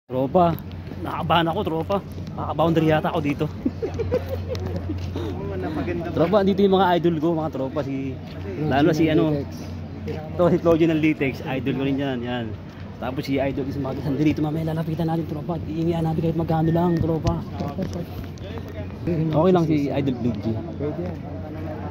Tropa, nakabahan ako tropa. Maka-boundary yata ako dito. Tropa, dito yung mga idol ko, mga tropa. Lalo si ano, ito si Claudio ng Litex, idol ko rin yan. Yan. Tapos si idol is mag-sandi dito, mamaya lalapitan natin tropa. Iingian natin kahit magkano lang tropa. Okay lang si Idol Flick G.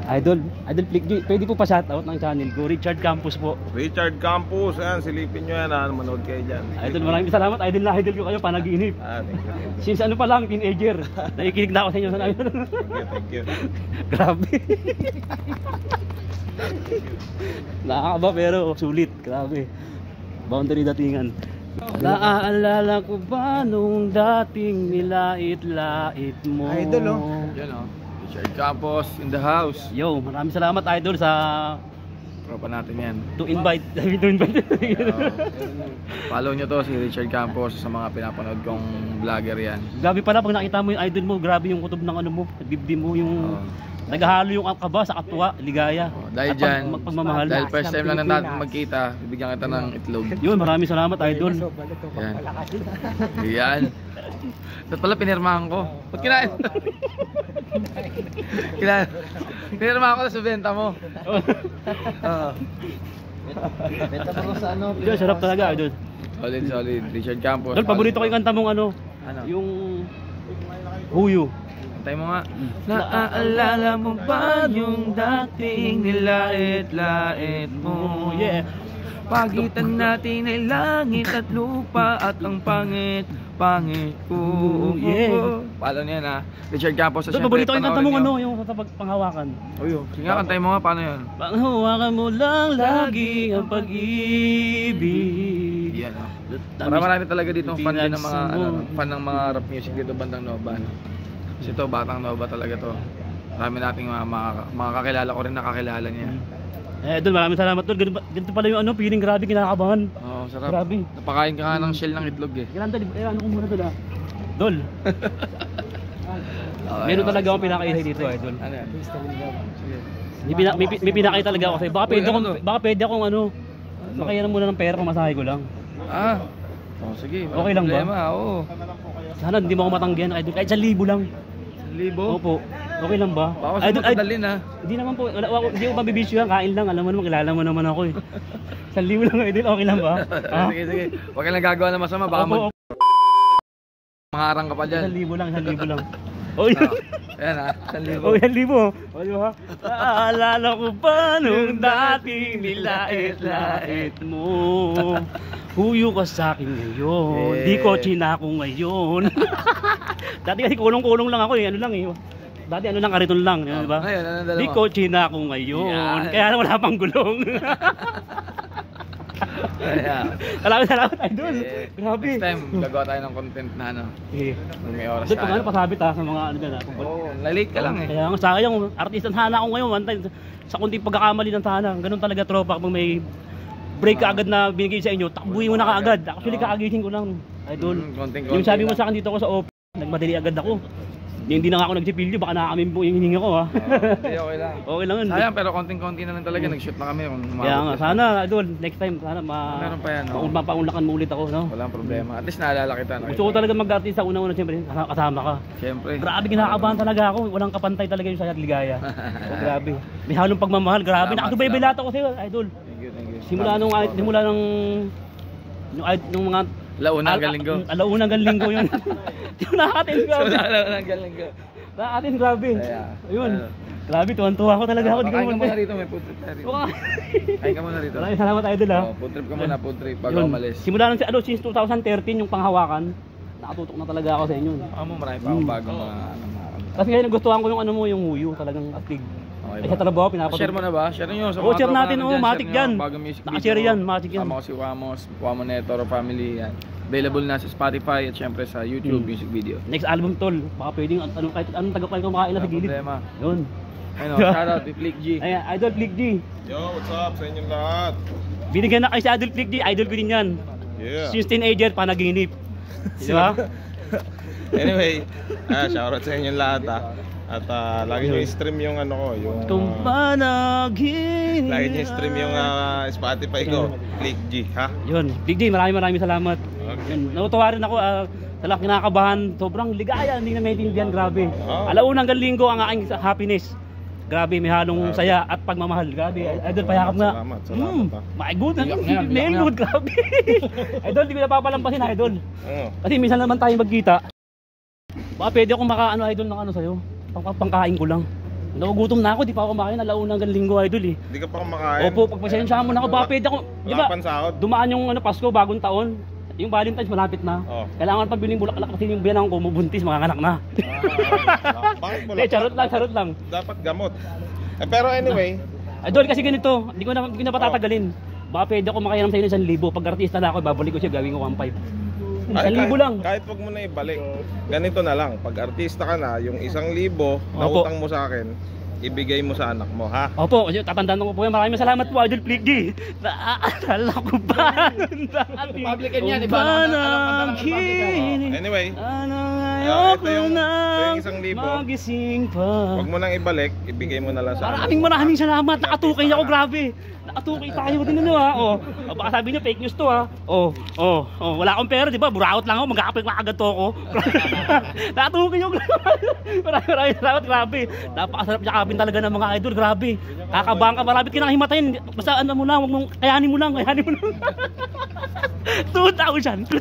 Idol Flick G, pwede po pa shoutout ng channel ko, Richard Campos po. Richard Campos, yan, silipin nyo yan, manood kayo dyan. Idol, maraming salamat, idol na idol ko kayo, panaginip. Thank you. Since ano pa lang, teenager, nakikinig na ako sa inyo. Thank you. Grabe. Nakakaba pero sulit, grabe. Boundary datingan. Naaalala ko ba nung dating nilait-lait mo? Idol yan Richard Campos in the house. Yo, maraming salamat idol sa Tropa natin yan. to invite. Follow nyo to si Richard Campos sa mga pinapanood kong vlogger yan. Grabe pala pag nakita mo yung idol mo, grabe yung kutob ng ano mo, dibdib mo yung naghahalo yung kaba sa katwa, ligaya. Dahil dyan, pagmamahal. dahil first time lang natin magkita, bibigyan kita ng itlog. Yun, maraming salamat idol. Yan. Yan. Ba't pala pinirmahan ko? Ba't kinain? Pinirmahan ko na sa benta mo. Benta mo sa ano? Yun, sarap talaga idol. Solid. Richard Campos. Idol, paborito ko yung kanta mong ano? Yung Huyo. Antay mo nga. Naaalala mo ba yung dating nilait-lait mo? Yeah. Pagitan natin ay langit at lupa at ang pangit ko. Yeah. Paano niyan ha? Richard Campos. Idol, paborito ko yung kanta mong ano? Yung sa panghawakan. Sige nga, kantay mo nga. Paano yan? Panghawakan mo lang lagi ang pag-ibig. Yan marami talaga dito fan din ng mga fan ng mga rap music dito bandang Nova. Kasi ito, batang Nova talaga to. Marami nating mga kakilala ko rin nakakilala niya. Idol, maraming salamat tol. Ganito pala yung ano, feeling grabe, kinakabahan. Oo, sarap. Grabe. Napakain ka ng shell ng itlog eh. Kailan tol, ano ko muna tol ah. Dol. Meron talaga akong pinakaisay dito idol. Ano yan? May pinakaisay talaga ako sa'yo. Baka pwede akong ano, makayanan muna ng pera kung masahe ko lang. Sige. Okay lang ba? Oo. Sana hindi mo ako matanggihan idol. Kahit 1,000 lang. 1,000? Opo. Okay lang ba? Baka sa matadalin ha. Hindi naman po, hindi ko mabibisyo yan, kain lang. Alam mo naman, kilala mo naman ako eh. 1,000 lang idol, okay lang ba? Sige. Huwag ka lang gagawa ng masama, baka mangarang ka pa dyan. 1,000 lang, 1,000 lang. Oh, ayan ha, 1,000. Oh, 1,000. O, di ba? Naalala ko pa nung dating nilait-lait mo. Huyo ka sa akin ngayon. Di ko chinako ngayon. Dati kasi kulong-kulong lang ako eh. Ano lang eh. Dati ano lang, kariton lang. Di ba? Di ko chinako ngayon. Kaya wala pang gulong. Salamat idol. Grabe. Next time, gagawa tayo ng content na ano. May oras tayo. Pag ano, pasabit ha, sa mga ano dyan ha. Nalate ka lang eh. Kaya nga sayang, artista sana ako ngayon. One time, sa kunting pagkakamali ng sana. Ganun talaga tropa. Kapag may break ka agad na binigay sa inyo, takbuhin mo na kaagad. Actually, kaagising ko lang. Idol. Yung sabi mo sa akin dito ako sa office, nagmadali agad ako. Hindi na nga ako nagsipilyo, baka nakakamin po yung hininga ko ha. Okay lang. Okay lang yun. Sayang pero konting-konti na lang talaga, nag-shoot na kami. Kaya nga, sana idol, next time, sana meron pa yan. mapaunlakan mo ulit ako. No? Walang problema. At least naalala kita. Gusto ko talaga mag-artist sa una-una, siyempre, kasama ka. Siyempre. Grabe, kinakabahan talaga ako. Walang kapantay talaga yung sayat ligaya. Grabe. May halong pagmamahal, grabe. Nakasubaybay lahat ako sa'yo, idol. Thank you. Simula nung mga Launa hanggang linggo. Alauna hanggang linggo yun. Yung nakatin, grabe. Launa hanggang linggo. Nakatin, grabe. Ayun. Grabe, tuwan-tuwa ko talaga ako. Kain ka muna rito, may food trip tayo. Kain ka muna rito. Maraming salamat idol ha. Food trip ka muna, food trip bago umalis. Simula nung since 2013 yung panghawakan, nakatutok na talaga ako sa inyo. Marami pa akong bagong mga Kasi ngayon nagustuhan ko yung ano mo, yung Huyo, talagang astig. Ay sa trabaho pinapanood. Share mo na ba? Share niyo sa mga share natin, matik yan. Bagong music video. Naka-share yan, matik yan. Sama ko si Wamo Netor Family yan. Available na sa Spotify at syempre sa YouTube music video. Next album tol, baka pwedeng anong tagapay kumakain na sa gilid. Problema. Yun. Ayun, shout out to Flick G. Ayan, Idol Flick G. Yo, what's up sa inyong lahat? Binigyan na kayo si Idol Flick G, idol ko din yan. Yeah. Since teenager, panaginip. Di ba? Anyway, shout out sa inyong lahat ha. At lagi nyo i-stream yung ano ko, yung Tumpanagin. lagi nyo i-stream yung Spotify ko, Click G, ha? Yun, Big J, maraming salamat. Okay. Yun, natutuwa rin ako, talagang kinakabahan, sobrang ligaya, hindi na maintindihan, grabe. Oh. Alauna hanggang linggo ang aking happiness. Grabe, may halong saya at pagmamahal. Grabe, Idol, payakap nga. Salamat, ha? My good, Iyak mail na. good, grabe. Idol, di ko napapalampasin, Idol. Oo. Kasi minsan naman tayo magkita. Baka pwede akong makaano, Idol, ng ano sa'yo. Pangkain ko lang. Nagugutom na ako, di pa ako makain, alauna hanggang linggo, Idol eh. Hindi ka pa kumakain? Opo, pagpasensyahan mo na ako, baka pwede ako, di Wala ba? pang sahod? Dumaan yung Pasko, bagong taon. Yung Valentine's malapit na. Oh. Kailangan pagbiling bulaklak kasi yung biyanang ko mabuntis, makakanak na. Bakit mo Eh, charot lang. Dapat gamot. Pero anyway, Idol, kasi ganito, hindi ko na patatagalin. Baka pwede ako makainom sa'yo ng 1,000. Pag artista na ako, babalik ko siya, gawin ko 1,500. 1,000 lang. Kahit wag mo na ibalik. Ganito na lang, pag artista ka na, yung 1,000 na Opo. utang mo sa akin, ibigay mo sa anak mo, ha? Opo, kasi tatandaan ko po yan. Maraming salamat po, Idol Pliggy. Naaalala ko ba? Public yan, iba na. Anyway, Ayoko ito yung na 1,000. magising pa. wag mo nang ibalik, ibigay mo na lang sa anak. Maraming salamat. Nakatukay ako, grabe. Nakatukay tayo din ano ha. Baka sabi niyo fake news to ha. Wala akong pera, di ba? Buraot lang ako, magkakapit agad to ako. Nakatukay ako. Maraming salamat, grabe. Napakasarap yakapin talaga ng mga idol, grabe. Kakabahan ka, marami ka nang himatayin. Basta ano mo lang, wag mong kayanin mo lang. 2,000.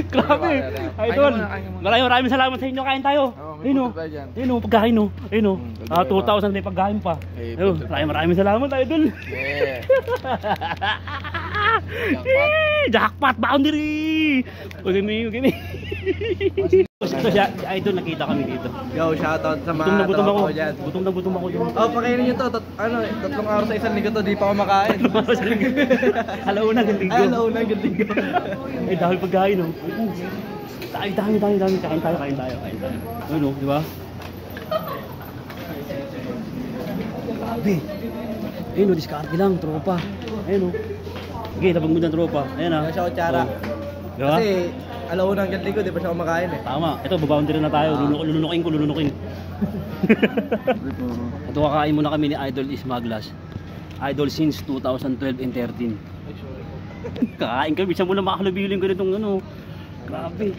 Grabe, idol. Maraming salamat sa inyo. Kain tayo. May punta tayo dyan. Ayun o, pagkain o. Ayun o. 2,000 may pagkain pa. Ayun, maraming salamat, idol. Yeah. Jackpot boundary. Okay, may. Ito siya, si Idol, nakita kami dito. Yo, shoutout sa Gutom na mga gutom ako. tropa ko dyan. Gutom ako dyan. Oh, pakainin nyo to. 3 araw sa isang linggo to, di pa ako makain. Alauna ng linggo. Ay, alauna ng linggo. Ay, dahil pagkain o. Dami. Kain tayo. Ano, di ba? Grabe. Ayun o, diskarte lang, tropa. Ayun o. Sige, tabag mo dyan, tropa. Ayan ah. Yung siya kutsara. Diba? Kasi, alauna ng linggo, di pa siya ako makain eh. Tama. Ito, baboundary na tayo. Lulunukin. Ito, kakain muna kami ni Idol Ismaglas. Idol since 2012 and 13. Kakain kami. Siya muna makakalabiling ko nitong ano. Grabe.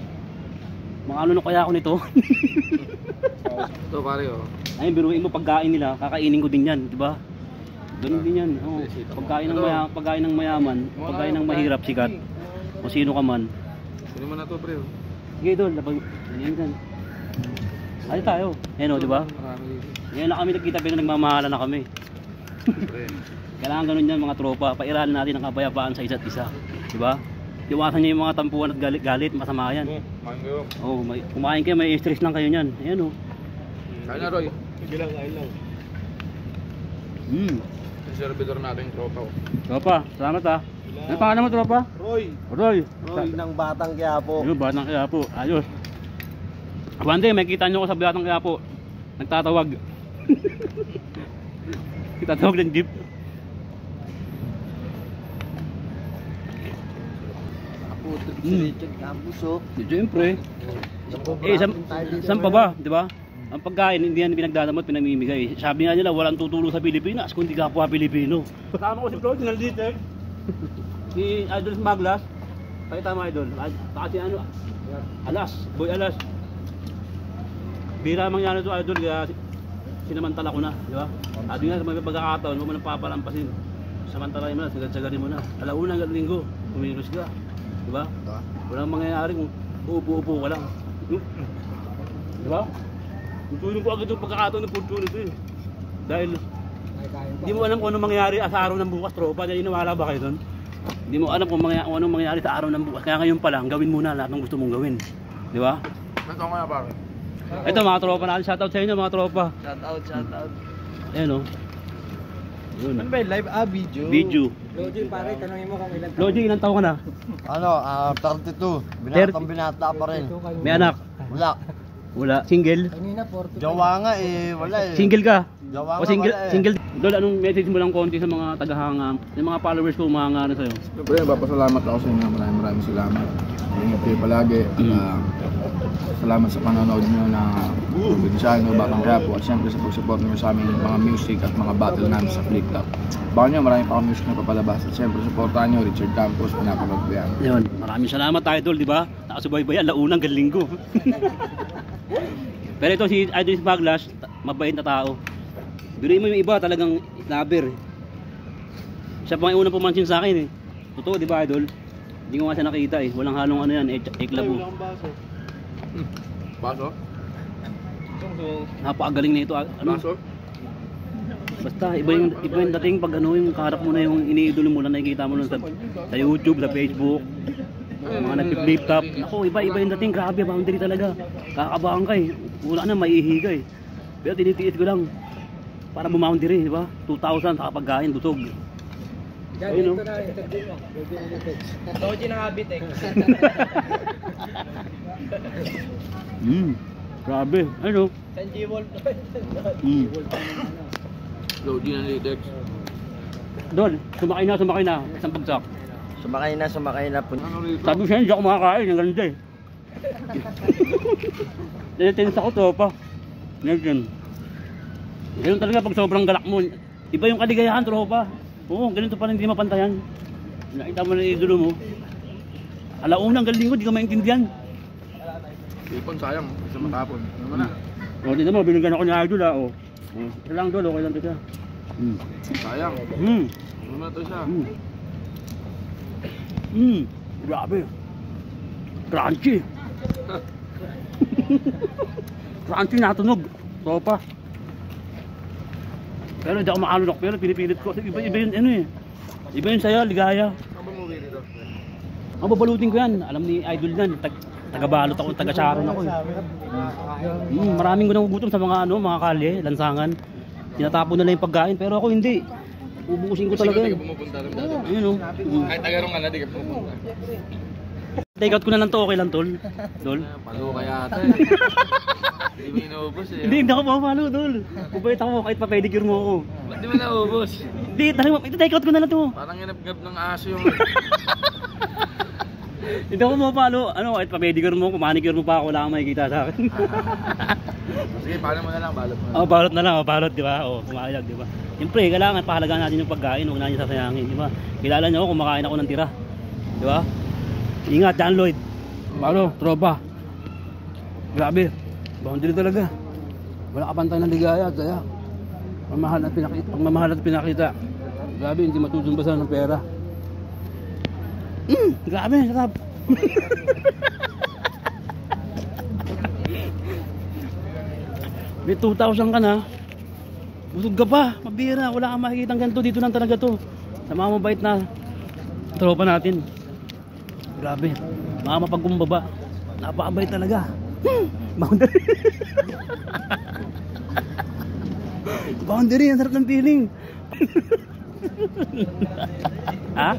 Mga ano kaya ako nito. Ito pare oh. Ayun, biruin mo pagkain nila. Kakainin ko din yan. Diba? Ganun din yan. Oh. Pagkain ng mayaman. Pagkain ng mahirap, sikat. O sino ka man. Sino mo na to pre oh. Sige, Idol. Yan dyan. Ano tayo? Ayun o, diba? Marami dito. Ngayon na kami nagkita pero nagmamahalan na kami. Pre. Kailangan ganun yan mga tropa. Pairalin natin ang kapayapaan sa isa't isa. Diba? Iwasan niyo yung mga tampuan at galit. Masama yan. Mango. Oh, kumain kayo, may stress lang kayo niyan. Ayan o. Kaya na Roy. Sige lang. Yung servidor natin yung tropa oh. Tropa, salamat ha. Ano pangalan mo, tropa? Roy Roy. ng Batang Quiapo. Ayun, Batang Quiapo. Ayos. One day, may kita nyo ko sa Batang Quiapo. Nagtatawag. Nagtatawag ng jeep. Si Richard Campos oh. Siyempre. Saan pa ba? Di ba? Ang pagkain, hindi yan pinagdadamot, pinamimigay. Sabi nga nila, walang tutulong sa Pilipinas, kundi kapwa Pilipino. Kasama ko si Claude, nandito. Si Idol Smaglas. Pakita mo, Idol. Baka si ano? Boy Alas. Bira mangyari ito, Idol, kaya sinamantala ko na, di ba? Sabi nga, sa mga pagkakataon, huwag mo nang papalampasin. Samantalahin mo na, sagad-sagarin mo na. Alauna hanggang linggo, kumilos ka. Di ba? Walang mangyayari kung uupo-upo ka lang. Di ba? Tutunin ko agad yung pagkakataon ng opportunity eh. Dahil hindi mo alam kung anong mangyayari sa araw ng bukas, tropa. Dahil inawala ba kayo doon? Hindi mo alam kung anong mangyayari sa araw ng bukas. Kaya ngayon pa lang, gawin muna lahat ng gusto mong gawin. Di ba? Ito nga pare. Ito mga tropa natin. Shoutout sa inyo mga tropa. Shoutout. Ayan o. Yun. Ano ba yung live? Video. Video. Logi, pare, tanongin mo kung ilan Logi, ilang taon ka na? 32. 30. Binata pa rin. May anak? Wala. Single? Jawa nga eh, wala eh. Single ka? Jawa O single? wala eh. Single? Dol, anong message mo lang konti sa mga tagahanga, yung mga followers ko umahanga na sa'yo? Siyempre, papasalamat ako sa inyo. Maraming salamat. Ingat kayo palagi. Salamat sa panonood nyo na Provinciano, Batang Quiapo, at siyempre sa pag-support nyo sa aming mga music at mga battle namin sa Flip Club. Baka nyo, marami pa akong music na papalabas. At siyempre, supportahan nyo, Richard Campos, pinapanood ko yan. Yun, maraming salamat Idol, di ba? Nakasubaybay launang galing ko. Pero ito si Idol Spaglash, mabait na tao. Biruin mo yung iba, talagang lover. Siya pa yung unang pumansin sa akin eh. Totoo, di ba Idol? Hindi ko nga siya nakita eh. Walang halong ano yan, eklabo. Baso? Napakagaling na ito. Ano? Baso? Basta iba yung dating pag ano yung kaharap mo na yung iniidolo mo lang nakikita mo lang sa YouTube, sa Facebook. Mga nagpi-flip top. Ako, iba yung dating, grabe, boundary talaga. Kakabahan ka eh. Wala na, maiihi ka eh. Pero tinitiis ko lang para bumoundary, di ba? 2,000 sa kapagkain, busog. Ayun, no? Doji ng habit eh. Grabe. Ano? Sanji Wolf. Lodi ng latex. Dol, sumakay na. Isang bagsak. Sumakay na po. Sabi siya, hindi ako makakain. Ang ganda eh. Tinitinis ako to pa. Ganyan. Ganun talaga pag sobrang galak mo. Iba yung kaligayahan, tropa. Oo, ganito pa rin hindi mapantayan. Nakita mo na yung idolo mo. Alaunang galing ko, di ka maintindihan. Ipon, sayang. Kasi matapon. Ano na? O, di naman, binigyan ako ni Idol ha. O. Ito lang Dol, okay lang ito siya. Sayang. Ano na ito siya? Grabe. Crunchy. Crunchy natunog. Tropa. Pero hindi ako makalunok, pero pinipilit ko. Iba yun, ano eh. Iba yun saya, ligaya. Ano ba movie dito? Ang babalutin ko yan. Alam ni Idol yan. Taga-balot ako, taga-charon ako eh. Maraming ko nagugutom sa mga mga kalye, lansangan. Tinatapon nila yung pagkain, pero ako hindi. Ubukusin ko talaga yan. Ayun o. Kahit tagarong ka na, di ka pumupunta. Take out ko na lang to, okay lang tol. Dol. Palo kaya ata eh. Hindi mo inuubos eh. Hindi ako mapapalo, Dol. Bubait ako kahit pa-pedicure mo ako. Ba't di mo naubos? Hindi, take out ko na lang to. Parang ginap-gap ng aso yung... Hindi ako mapapalo. Ano, kahit pa-pedicure mo, manicure mo pa ako, wala kang makikita sa akin. Sige, paano mo na lang, balot mo na. Oh, balot na lang, balot, di ba? Oh, pumayag, di ba? Siyempre, kailangan pahalagaan natin yung pagkain, huwag natin sasayangin, di ba? Kilala niyo ako, kumakain ako ng tira. Di ba? Ingat, John Lloyd. Paano, tropa. Grabe. Boundary talaga. Wala ka pantay ng ligaya at saya. Pagmamahal at pinakita. Grabe, hindi matutulbasan ng pera. Grabe, sarap. May 2,000 ka na. Busog ka pa, mabira. Wala kang makikitang ganito. Dito lang talaga to. Sa mga mabait na tropa natin. Grabe, mga mapagkumbaba. Napakabait talaga. Boundary. Boundary, ang sarap ng feeling. Ha?